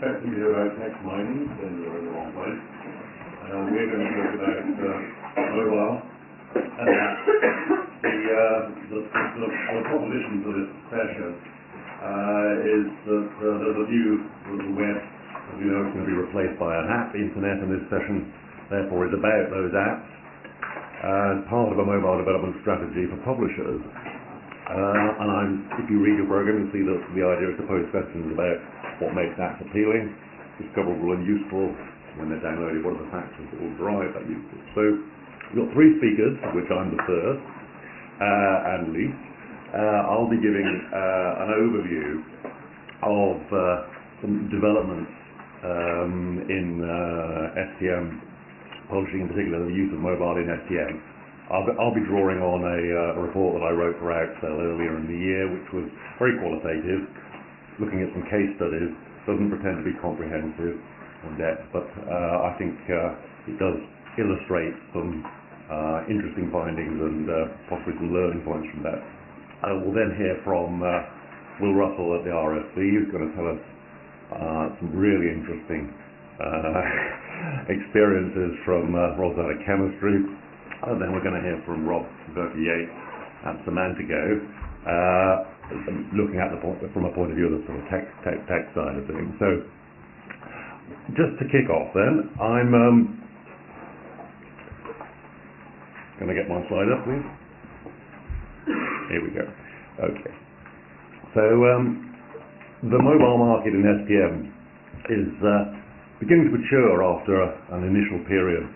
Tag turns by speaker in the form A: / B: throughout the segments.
A: expecting to hear about text mining, then you're in the wrong place. We're going to talk about mobile, and the proposition for this session is that there's a view that the web, as you know, is going to be replaced by an app. The internet in this session, therefore, is about those apps, and part of a mobile development strategy for publishers. If you read your program, you'll see that the idea is to pose questions about what makes apps appealing, discoverable and useful. When they're downloaded, what are the factors that will drive that useful? So we've got three speakers, of which I'm the first and least. I'll be giving an overview of some developments in STM publishing, in particular the use of mobile in STM. I'll be drawing on a report that I wrote for Outsell earlier in the year, which was very qualitative, looking at some case studies. Doesn't pretend to be comprehensive in depth, but I think it does illustrate some interesting findings and possibly some learning points from that. We'll then hear from Will Russell at the RSC, who's going to tell us some really interesting experiences from Rosetta Chemistry. And then we're going to hear from Rob Vervier at Semantico, looking at from a point of view of the sort of tech side of things. So, just to kick off, then, I'm going to get my slide up, please. Here we go. Okay. So, the mobile market in STM is beginning to mature after an initial period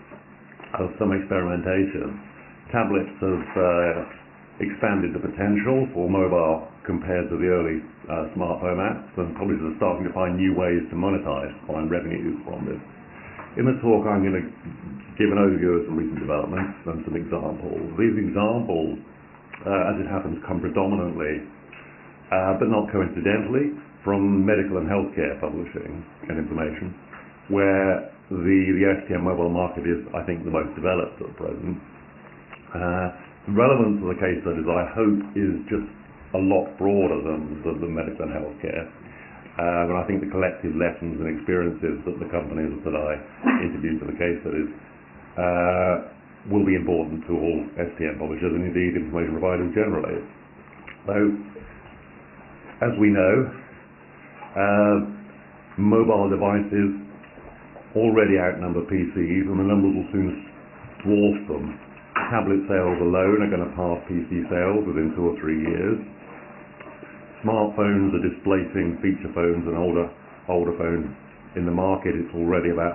A: of some experimentation. Tablets have expanded the potential for mobile compared to the early smartphone apps, and publishers are starting to find new ways to monetize, find revenues from this. In the talk, I'm going to give an overview of some recent developments and some examples. These examples, as it happens, come predominantly, but not coincidentally, from medical and healthcare publishing and information, where the STM mobile market is, I think, the most developed at present. The relevance of the case studies, I hope, is just a lot broader than the medical and healthcare. And I think the collective lessons and experiences that the companies that I interviewed for the case studies will be important to all STM publishers and indeed information providers generally. So, as we know, mobile devices already outnumber PCs, and the numbers will soon dwarf them. Tablet sales alone are going to pass PC sales within 2 or 3 years. Smartphones are displacing feature phones and older phones in the market. It's already about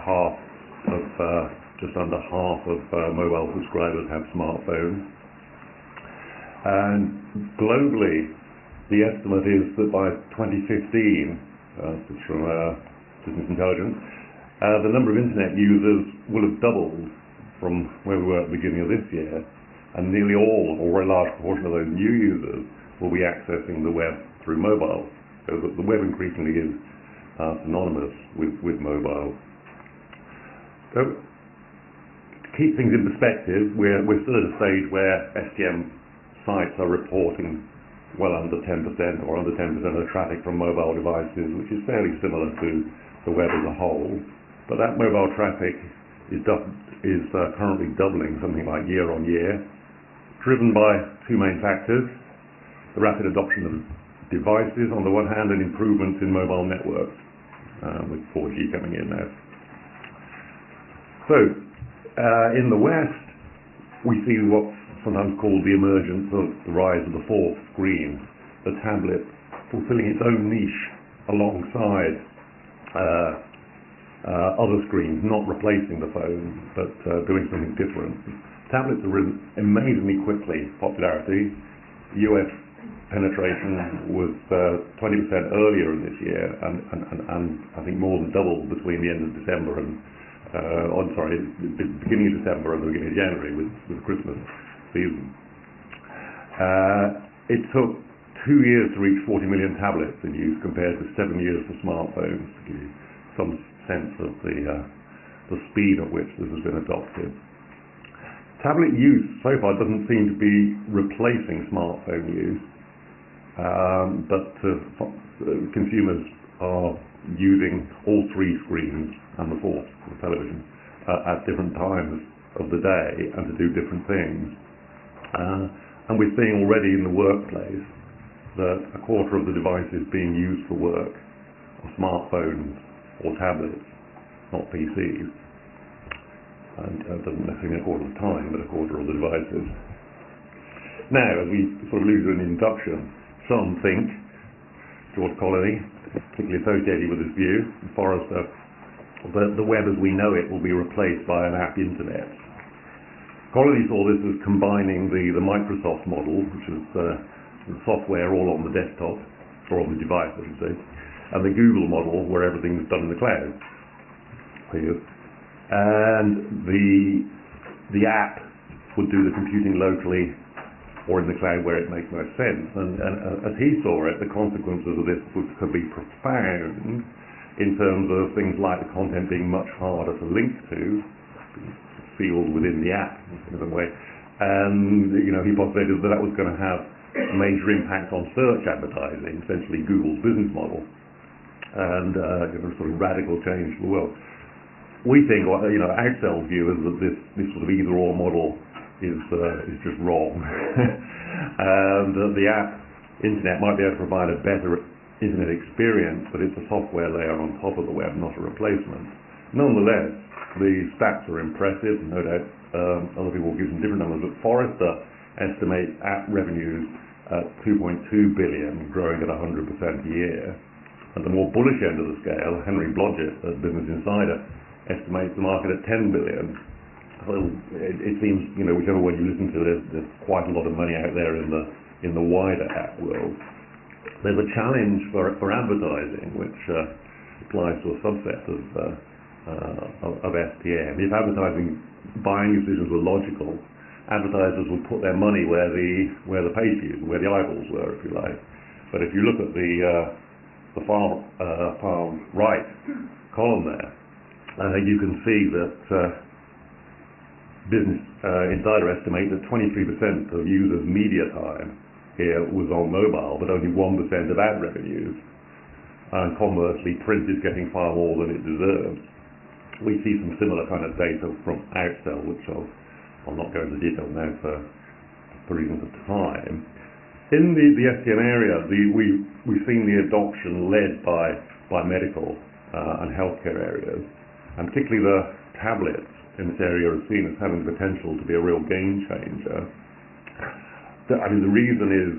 A: just under half of mobile subscribers have smartphones. And globally, the estimate is that by 2015, this is from Business Intelligence, the number of internet users will have doubled from where we were at the beginning of this year, and nearly all, or a large proportion of those new users, will be accessing the web through mobile. So the web increasingly is synonymous with mobile. So, to keep things in perspective, we're still at a stage where STM sites are reporting well under 10% or under 10% of the traffic from mobile devices, which is fairly similar to the web as a whole. But that mobile traffic is currently doubling, something like year on year, driven by two main factors: the rapid adoption of devices on the one hand, and improvements in mobile networks, with 4G coming in now. So, in the West, we see what's sometimes called the emergence of the rise of the fourth screen, the tablet fulfilling its own niche alongside other screens, not replacing the phone, but doing something different. Tablets have risen amazingly quickly popularity. US penetration was 20% earlier in this year, and I think more than doubled between the end of December and the beginning of December and the beginning of January with Christmas season. It took 2 years to reach 40 million tablets in use compared to 7 years for smartphones, to give you some sense of the speed at which this has been adopted. Tablet use so far doesn't seem to be replacing smartphone use, but consumers are using all three screens and the fourth, the television, at different times of the day and to do different things. And we're seeing already in the workplace that a quarter of the devices being used for work are smartphones or tablets, not PCs. And it doesn't necessarily mean a quarter of the time, but a quarter of the devices. Now, as we sort of alluded in the introduction, some think, George Colony, particularly associated with this view, and Forrester, that the web as we know it will be replaced by an app internet. Colony saw this as combining the Microsoft model, which is the software all on the desktop, or on the device, I should say, and the Google model, where everything's done in the cloud. And the app would do the computing locally or in the cloud where it makes most sense. And as he saw it, the consequences of this could be profound in terms of things like the content being much harder to link to, field within the app in some way. And he postulated that was going to have a major impact on search advertising, essentially Google's business model, and sort of radical change for the world. We think, Axel's view is that this sort of either-or model is just wrong, and that the app internet might be able to provide a better internet experience, but it's a software layer on top of the web, not a replacement. Nonetheless, the stats are impressive, no doubt. Other people will give some different numbers, but Forrester estimates app revenues at 2.2 billion, growing at 100% a year. At the more bullish end of the scale, Henry Blodgett at Business Insider estimates the market at 10 billion. So it seems, whichever one you listen to, there's quite a lot of money out there in the wider app world. There's a challenge for advertising, which applies to a subset of SPM. If advertising buying decisions were logical, advertisers would put their money where the page views, where the eyeballs were, if you like. But if you look at the far right column there, you can see that Business Insider estimate that 23% of users' media time here was on mobile, but only 1% of ad revenues. And conversely, print is getting far more than it deserves. We see some similar kind of data from Axel, which I'll not go into detail now for reasons of time. In the STM area, we've seen the adoption led by medical and healthcare areas, and particularly the tablets in this area are seen as having the potential to be a real game changer. The reason is,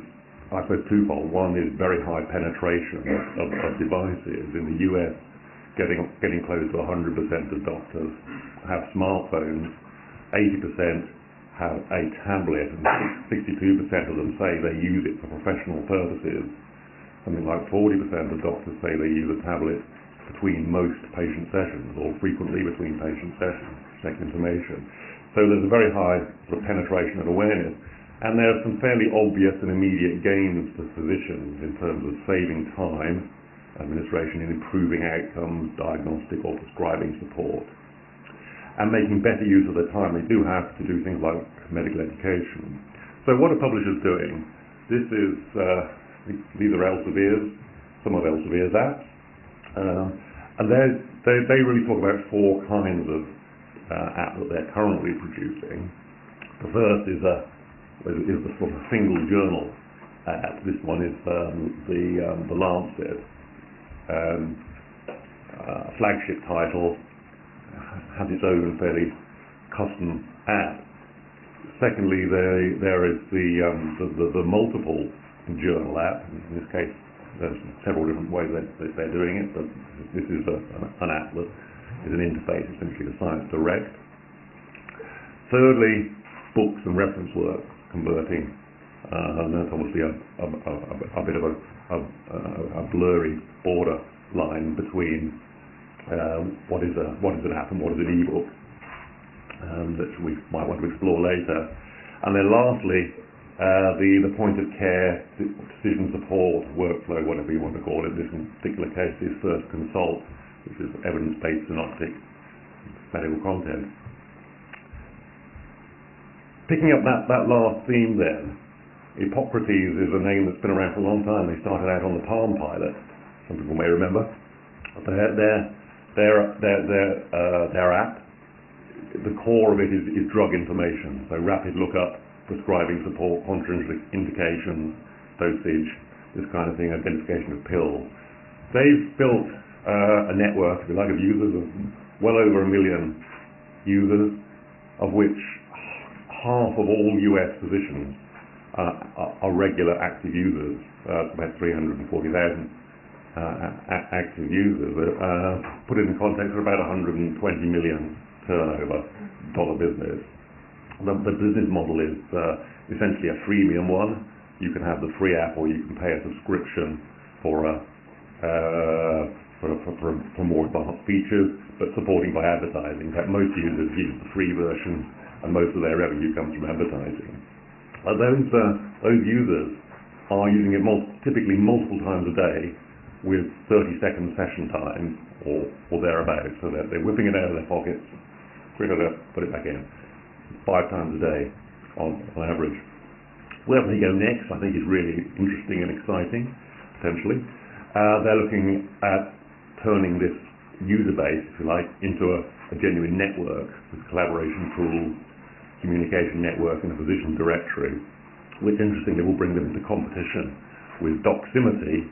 A: I suppose, twofold. One is very high penetration of devices. In the US, getting close to 100% of doctors have smartphones, 80% have a tablet, and 62% of them say they use it for professional purposes. Something like 40% of doctors say they use a tablet between most patient sessions, or frequently between patient sessions, to check information. So there's a very high sort of penetration and awareness, and there are some fairly obvious and immediate gains for physicians in terms of saving time, administration, and improving outcomes, diagnostic or prescribing support, and making better use of the time they do have to do things like medical education. So what are publishers doing? These are Elsevier's, some of Elsevier's apps. And they really talk about four kinds of apps that they're currently producing. The first is the sort of single journal app. This one is the Lancet flagship title, has its own fairly custom app. Secondly, there is the multiple journal app. In this case, there's several different ways that they're doing it, but this is an app that is an interface essentially to Science Direct. Thirdly, books and reference work converting, and that's obviously a bit of a blurry border line between what is an app and what is an ebook, that we might want to explore later. And then lastly, the point of care, decision support, workflow, whatever you want to call it. This particular case is First Consult, which is evidence-based synoptic medical content. Picking up that last theme then, Hippocrates is a name that's been around for a long time. They started out on the Palm Pilot, some people may remember, Their app, the core of it is drug information, so rapid lookup, prescribing support, contraindications, dosage, this kind of thing, identification of pills. They've built a network, if you like, of users of well over 1 million users, of which half of all US physicians are regular active users. About 340,000 active users. Put it in context, we're about 120 million turnover dollar business. The business model is essentially a freemium one. You can have the free app, or you can pay a subscription for more advanced features, but supporting by advertising. In fact, most users use the free version, and most of their revenue comes from advertising. Those users are using it typically multiple times a day, with 30-second session time or thereabouts. So they're whipping it out of their pockets, put it back in, 5 times a day on average. Where they go next, I think, is really interesting and exciting, potentially. They're looking at turning this user base, if you like, into a genuine network with collaboration tools, communication network, and a physician directory, which interestingly will bring them into competition with Doximity,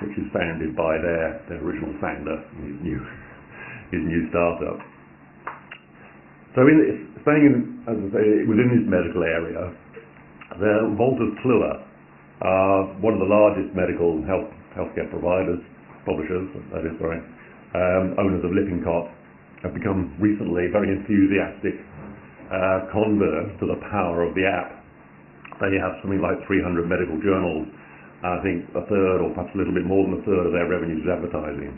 A: which is founded by their original founder, his new startup. So staying as I say, within this medical area, the Wolters Kluwer are one of the largest medical healthcare providers, publishers, owners of Lippincott, have become recently very enthusiastic converts to the power of the app. They have something like 300 medical journals. I think a third, or perhaps a little bit more than a third, of their revenue is advertising.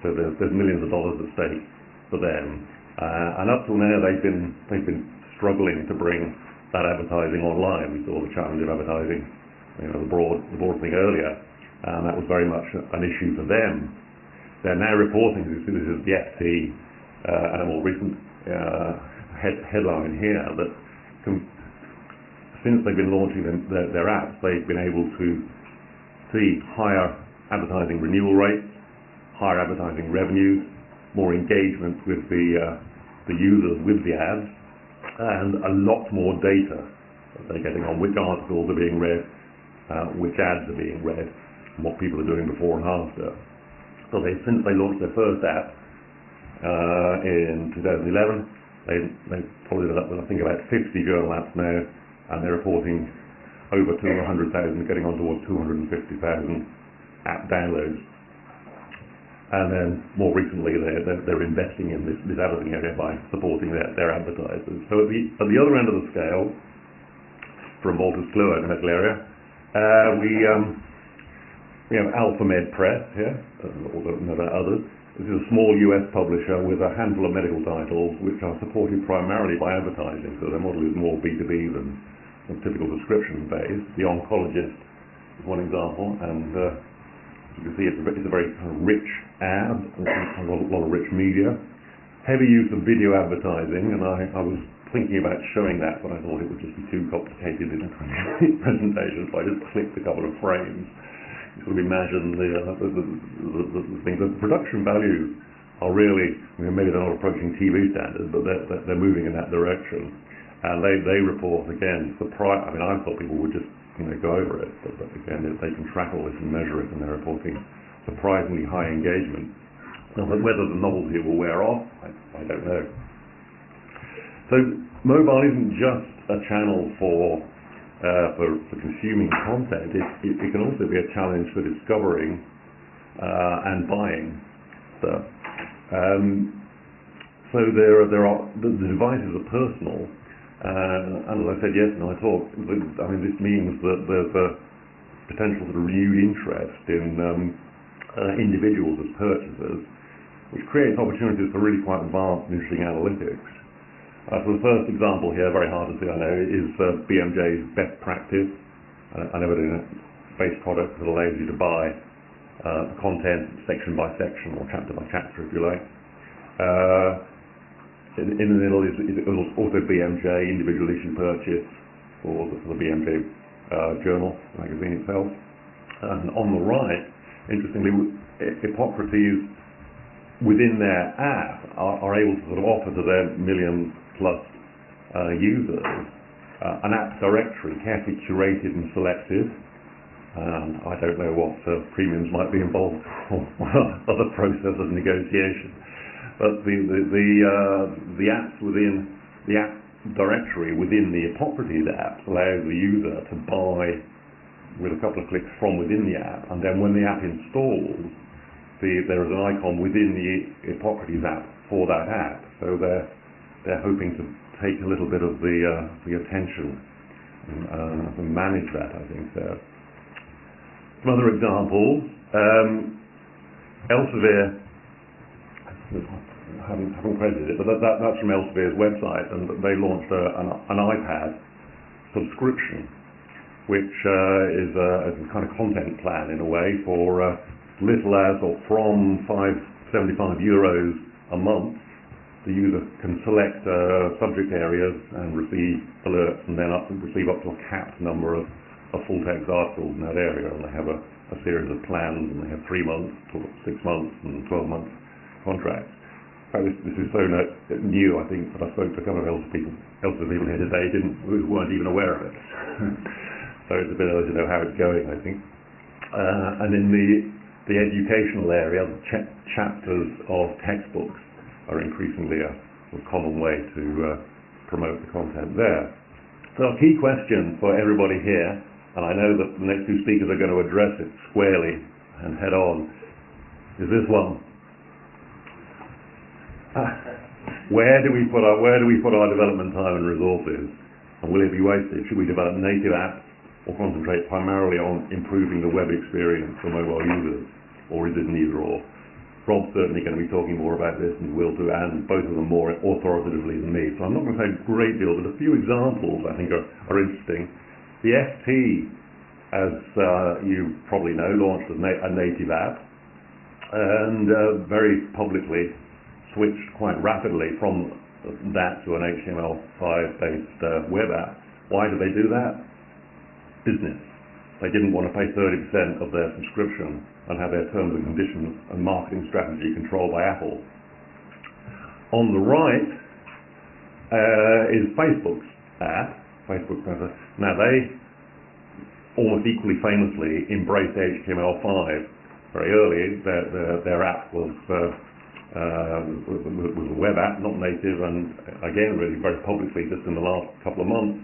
A: So there's millions of dollars at stake for them. And up till now, they've been struggling to bring that advertising online. We saw the challenge of advertising, the broad thing earlier, and that was very much an issue for them. They're now reporting, this is the FT, and a more recent headline here, that since they've been launching their apps, they've been able to see higher advertising renewal rates, higher advertising revenues, more engagement with the users with the ads, and a lot more data that they're getting on which articles are being read, which ads are being read, and what people are doing before and after. So since they launched their first app in 2011, they've followed it up with, I think, about 50 journal apps now, and they're reporting over 200,000, getting on towards 250,000 app downloads. And then more recently, they're investing in this advertising area by supporting their advertisers. So at the other end of the scale, from Wolters Kluwer in the medical area, we have AlphaMed Press here, although there are others. This is a small US publisher with a handful of medical titles which are supported primarily by advertising. So their model is more B2B than typical subscription based. The Oncologist is one example, and you can see it's a very kind of rich ad, a lot of rich media, heavy use of video advertising, and I was thinking about showing that, but I thought it would just be too complicated in a presentation, so I just clicked a couple of frames. You sort of imagine the things. The production values are really, maybe they're not approaching TV standards, but they're moving in that direction. And they report, again, I thought people would just go over it, but again, they can track all this and measure it, and they're reporting surprisingly high engagement. Now, whether the novelty will wear off, I don't know. So mobile isn't just a channel for consuming content. It can also be a challenge for discovering and buying stuff. So the devices are personal. And as I said yesterday in my talk, this means that there's a potential for renewed interest in individuals as purchasers, which creates opportunities for really quite advanced and interesting analytics. So the first example here, very hard to see, I know, is BMJ's best practice, an evidence-based product that allows you to buy content section by section or chapter by chapter, if you like. In the middle is also BMJ, individual issue purchase for the BMJ journal, magazine itself. And on the right, interestingly, Hippocrates within their app are able to sort of offer to their million plus users an app directory carefully curated and selected. I don't know what premiums might be involved or other process of negotiation, but the apps within the app directory within the Hippocrates app allows the user to buy with a couple of clicks from within the app, and then when the app installs, there is an icon within the Hippocrates app for that app. So they're hoping to take a little bit of the attention and manage that, I think. Some other examples. Elsevier, I haven't credited it, but that's from Elsevier's website, and they launched an iPad subscription, which is a kind of content plan in a way for little as or from €5.75 a month. The user can select subject areas and receive alerts, and then receive up to a capped number of full-text articles in that area, and they have a series of plans, and they have 3 months, 6 months, and 12 month contracts. This is so new, I think, that I spoke to a couple of Elsevier people here today who weren't even aware of it. So it's a bit early to know how it's going, I think. And in the educational area, the chapters of textbooks are increasingly a common way to promote the content there. So a key question for everybody here, and I know that the next two speakers are going to address it squarely and head on, is this one. Where do we put our development time and resources, and will it be wasted? Should we develop native apps or concentrate primarily on improving the web experience for mobile users, or is it an either or? Rob's certainly going to be talking more about this and will do, and both of them more authoritatively than me. So I'm not going to say a great deal, but a few examples I think are interesting. The FT, as you probably know, launched a native app, and very publicly switched quite rapidly from that to an HTML5 based web app. Why did they do that? Business. They didn't want to pay 30% of their subscription and have their terms and conditions and marketing strategy controlled by Apple. On the right is Facebook's app. Now they almost equally famously embraced HTML5 very early. Their app was a web app, not native, and again, really very publicly, just in the last couple of months,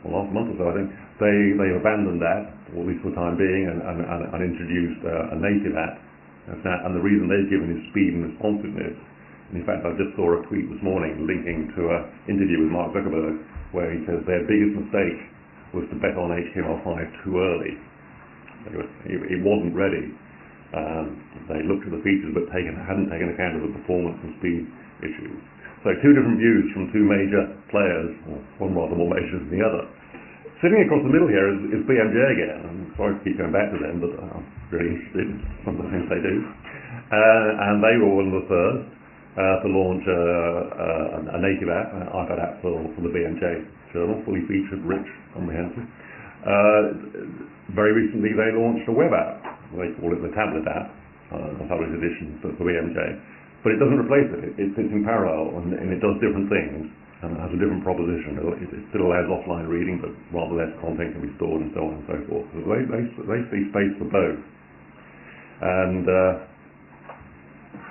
A: or last month or so, I think, they've abandoned that, or at least for the time being, and introduced a native app. And the reason they've given is speed and responsiveness. And in fact, I just saw a tweet this morning linking to an interview with Mark Zuckerberg, where he says their biggest mistake was to bet on HTML5 too early. It wasn't ready. They looked at the features but hadn't taken account of the performance and speed issues. So two different views from two major players, or one rather more major than the other. Sitting across the middle here is BMJ again. I'm sorry to keep going back to them, but I'm really interested in some of the things they do. And they were one of the first to launch a native app, an iPad app for the BMJ journal, fully featured, rich, comprehensive. Very recently they launched a web app. They call it the tablet app, a tablet edition for BMJ. But it doesn't replace it. It sits in parallel, and it does different things, and it has a different proposition. It still allows offline reading, but rather less content can be stored, and so on and so forth. So they see space for both. And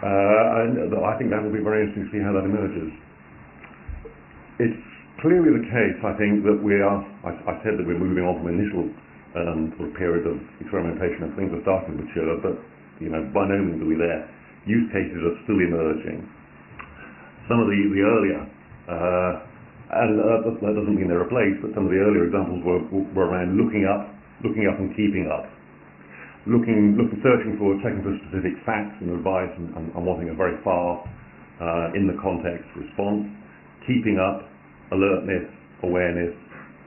A: I think that will be very interesting to see how that emerges. It's clearly the case, I think, that I said that we're moving on from initial sort of period of experimentation and things are starting to mature, but by no means are we there. Use cases are still emerging. Some of the earlier, and that doesn't mean they're replaced, but some of the earlier examples were around looking up and keeping up. Searching for, checking for specific facts and advice, and wanting a very fast, in the context response. Keeping up, alertness, awareness,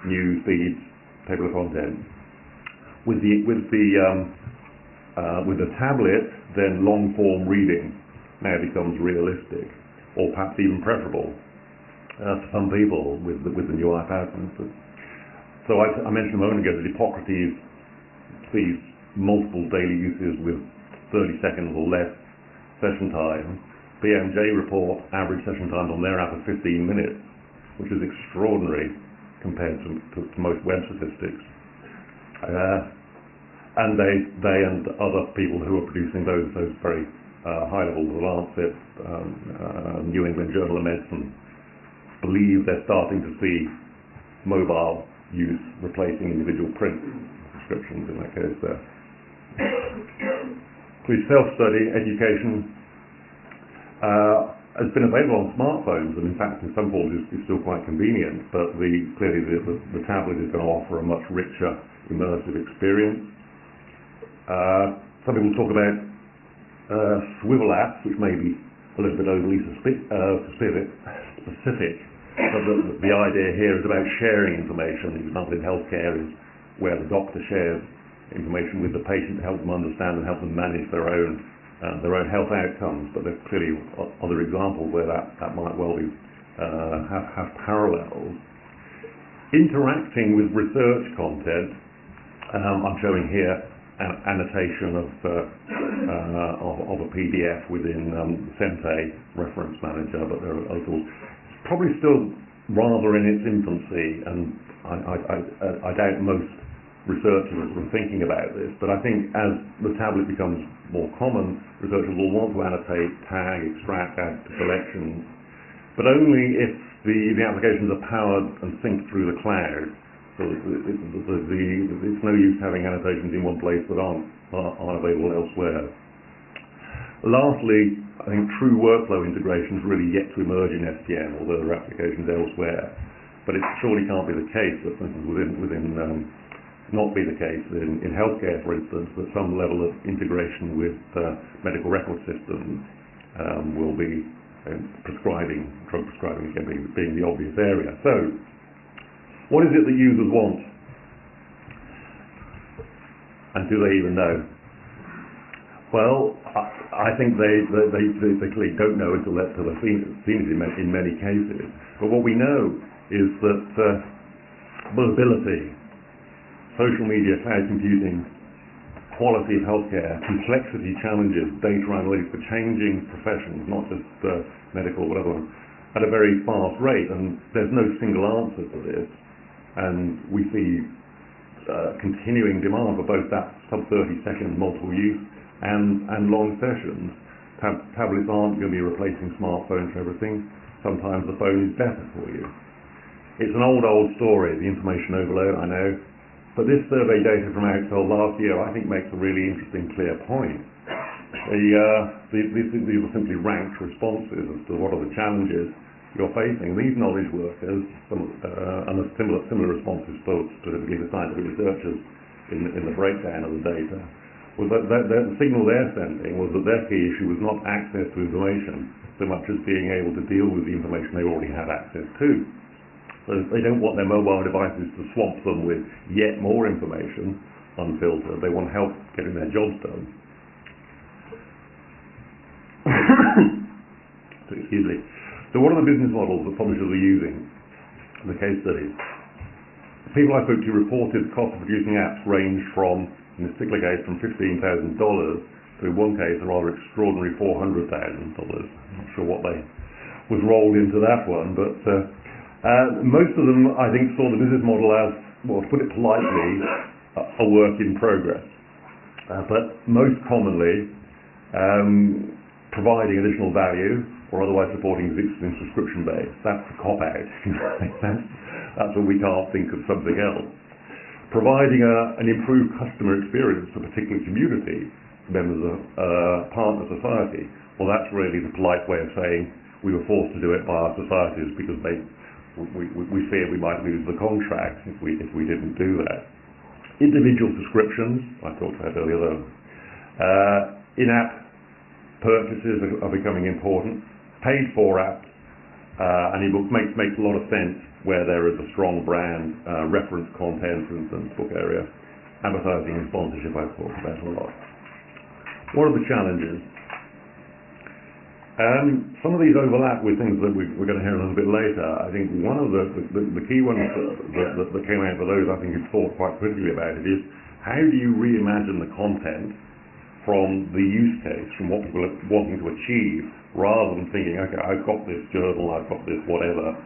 A: news feeds, table of contents. With the tablet, then long-form reading now becomes realistic, or perhaps even preferable to some people with the new iPad, for instance. So I mentioned a moment ago that Hippocrates sees multiple daily uses with 30 seconds or less session time. BMJ report average session times on their app of 15 minutes, which is extraordinary compared to most web statistics. And they and other people who are producing those very high levels of Lancet, New England Journal of Medicine, believe they're starting to see mobile use replacing individual print prescriptions in that case there. With self-study education has been available on smartphones, and in fact in some forms is still quite convenient, but clearly the tablet is going to offer a much richer immersive experience. Some people talk about swivel apps, which may be a little bit overly specific, but the idea here is about sharing information. The example in healthcare is where the doctor shares information with the patient to help them understand and help them manage their own health outcomes. But there's clearly other examples where that might well be have parallels. Interacting with research content, I'm showing here an annotation of a PDF within Sente Reference Manager, but there are other tools. It's probably still rather in its infancy, and I doubt most researchers are thinking about this, but I think as the tablet becomes more common, researchers will want to annotate, tag, extract, add to collections, but only if the applications are powered and synced through the cloud. So it's no use having annotations in one place that aren't available elsewhere. Lastly, I think true workflow integration is really yet to emerge in STM, although there are applications elsewhere. But it surely can't be the case that, for instance, not be the case in healthcare, for instance, that some level of integration with medical record systems will be drug prescribing again being the obvious area. So, what is it that users want? And do they even know? Well, I think they clearly don't know until they've seen it in many cases. But what we know is that mobility, social media, cloud computing, quality of healthcare, complexity challenges, data analytics for changing professions, not just medical, whatever, at a very fast rate. And there's no single answer to this. And we see continuing demand for both that sub 30-second multiple use and long sessions. Tablets aren't going to be replacing smartphones for everything. Sometimes the phone is better for you. It's an old story, the information overload, I know. But this survey data from Excel last year, I think, makes a really interesting, clear point. These are simply ranked responses as to what are the challenges you're facing. These knowledge workers, and a similar responses specifically to scientific researchers in the breakdown of the data, was that the signal they're sending was that their key issue was not access to information so much as being able to deal with the information they already had access to. So they don't want their mobile devices to swamp them with yet more information unfiltered. They want help getting their jobs done. So, excuse me. So what are the business models that publishers are using in the case studies? The people I spoke to reported the cost of producing apps range from, in this particular case, from $15,000 to, in one case, a rather extraordinary $400,000. I'm not sure what was rolled into that one, but most of them, I think, saw the business model as, well, to put it politely, a work in progress. But most commonly, providing additional value or otherwise supporting existing subscription base. That's the cop-out, if that makes sense. That's when we can't think of something else. Providing an improved customer experience for a particular community, members of partner society, well, that's really the polite way of saying we were forced to do it by our societies because we fear we might lose the contract if we didn't do that. Individual subscriptions, I talked about earlier though. In-app purchases are becoming important. Paid for apps and ebooks makes a lot of sense where there is a strong brand, reference content, for instance, book area. Advertising and sponsorship I've talked about a lot. What are the challenges? Some of these overlap with things that we're going to hear a little bit later. I think one of the key ones that came out for those I think you've thought quite critically about it is how do you reimagine the content from the use case, from what people are wanting to achieve, rather than thinking, okay, I've got this journal, I've got this whatever,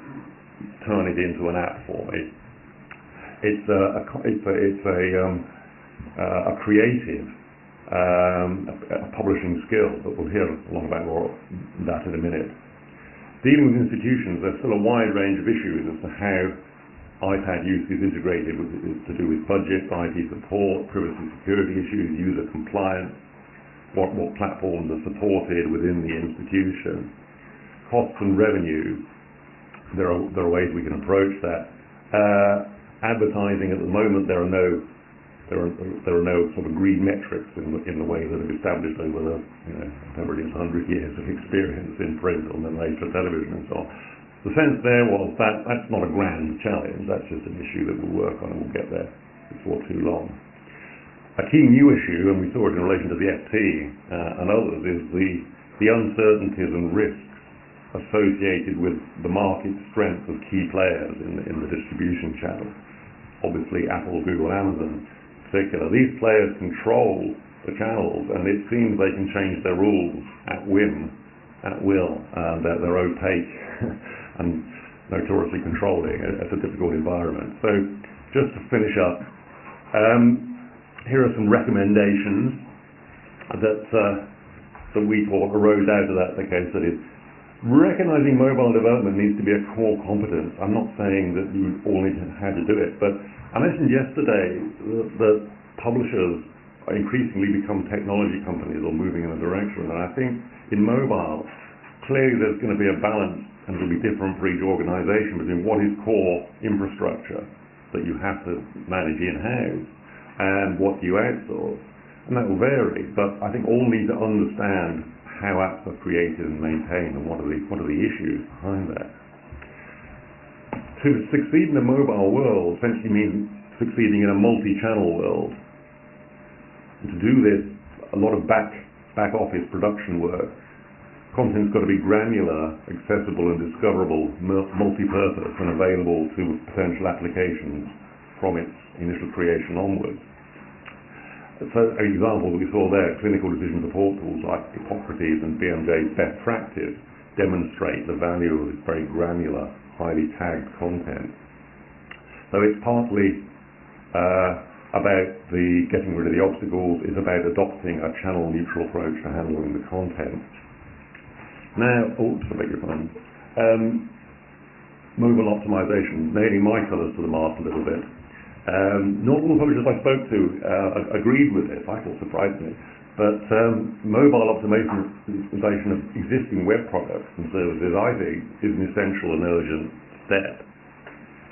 A: turn it into an app for me. It's a creative, a publishing skill that we'll hear a lot about more that in a minute. Dealing with institutions, there's still a wide range of issues as to how iPad use is integrated with, to do with budget, IT support, privacy security issues, user compliance, what platforms are supported within the institution, costs and revenue. There are ways we can approach that. Advertising at the moment, there are no sort of green metrics in the way that have established over the whatever it is, 100 years of experience in print and then later television and so on. The sense there was that that's not a grand challenge, that's just an issue that we'll work on and we'll get there before too long. A key new issue, and we saw it in relation to the FT and others, is the uncertainties and risks associated with the market strength of key players in the distribution channel. Obviously Apple, Google, Amazon in particular. These players control the channels, and it seems they can change their rules at whim, at will. They're opaque and notoriously controlling. It's a difficult environment. So just to finish up, here are some recommendations that we thought arose out of that case study. Recognizing mobile development needs to be a core competence. I'm not saying that you all need to know how to do it, but I mentioned yesterday that publishers are increasingly become technology companies or moving in a direction, and I think in mobile, clearly there's going to be a balance, and it'll be different for each organization, between what is core infrastructure that you have to manage in-house and what you outsource. And that will vary, but I think all need to understand how apps are created and maintained and what are the issues behind that. To succeed in a mobile world essentially means succeeding in a multi-channel world. And to do this, a lot of back office production work. Content's got to be granular, accessible and discoverable, multi-purpose and available to potential applications from its initial creation onwards. So an example that we saw there, clinical decision support tools like Hippocrates and BMJ's best practice demonstrate the value of this very granular, highly tagged content. So it's partly about the getting rid of the obstacles, it's about adopting a channel-neutral approach to handling the content. Now, I beg your pardon, mobile optimization, nailing my colours to the mast a little bit. Not all the publishers I spoke to agreed with this. I thought surprised me. But mobile optimization of existing web products and services, I think, is an essential and urgent step.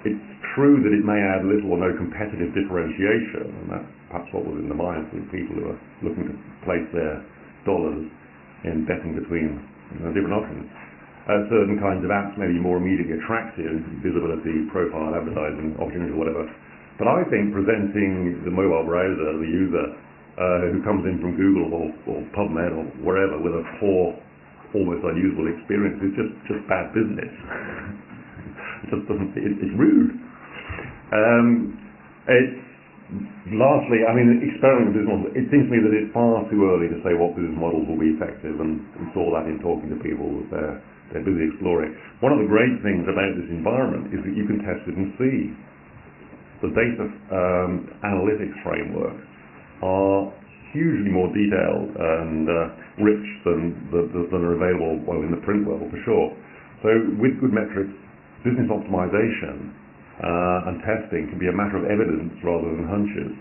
A: It's true that it may add little or no competitive differentiation, and that's perhaps what was in the minds of people who are looking to place their dollars in betting between different options. Certain kinds of apps may be more immediately attractive, visibility, profile, advertising, opportunity, whatever. But I think presenting the mobile browser, the user who comes in from Google or PubMed or wherever with a poor, almost unusable experience is just bad business. It just doesn't. It's rude. It's largely, I mean, experimenting with business models. It seems to me that it's far too early to say what business models will be effective, and we saw that in talking to people that they're busy exploring. One of the great things about this environment is that you can test it and see. The data analytics frameworks are hugely more detailed and rich than are available in the print world, for sure. So with good metrics, business optimization and testing can be a matter of evidence rather than hunches.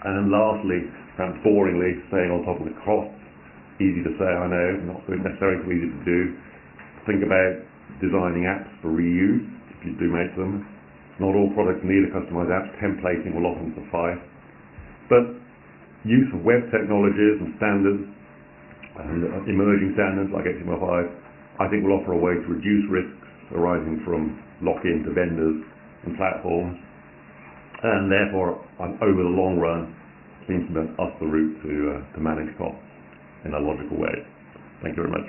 A: And lastly, perhaps boringly, staying on top of the costs. Easy to say, I know, not necessarily so easy to do. Think about designing apps for reuse, if you do make them. Not all products need a customized app. Templating will often suffice. But use of web technologies and standards and emerging standards like HTML5, I think will offer a way to reduce risks arising from lock-in to vendors and platforms. And therefore, over the long run, seems to be us the route to manage costs in a logical way. Thank you very much.